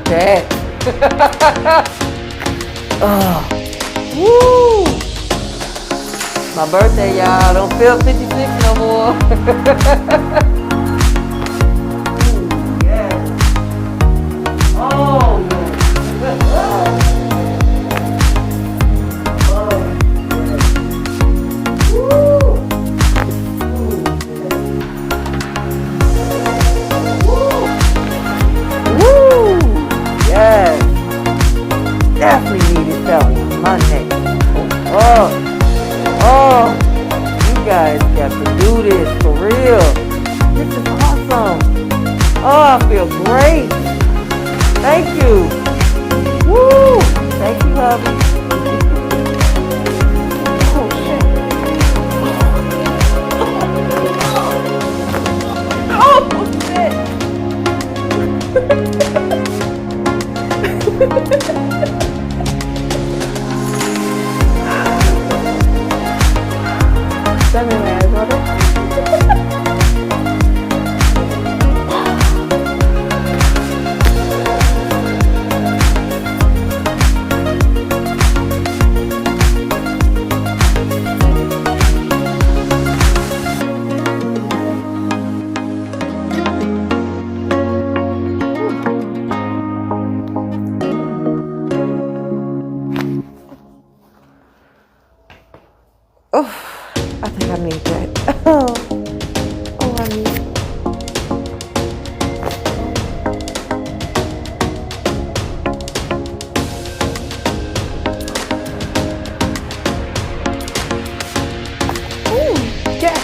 that. Oh. Woo! My birthday, y'all. I don't feel 56 no more. Ooh, yes. Oh, yes. Definitely needed that one. My neck. Oh, you guys got to do this for real. This is awesome. Oh, I feel great. Thank you. Woo! Thank you, hubby. Oh, shit. Oh, shit. Send me my eyes, brother. Oh, I think I need that. Oh, I need it. Ooh, yeah.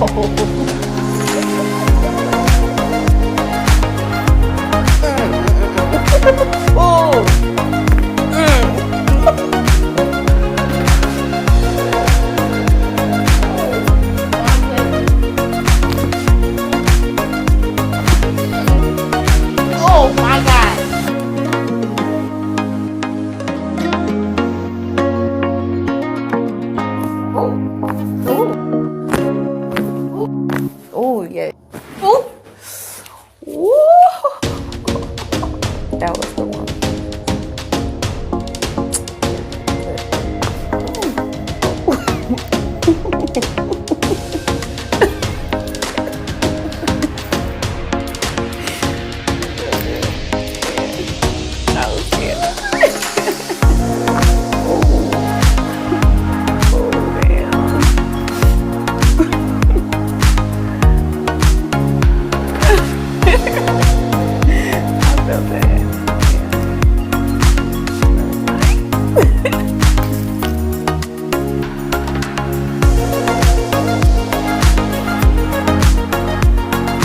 Oh,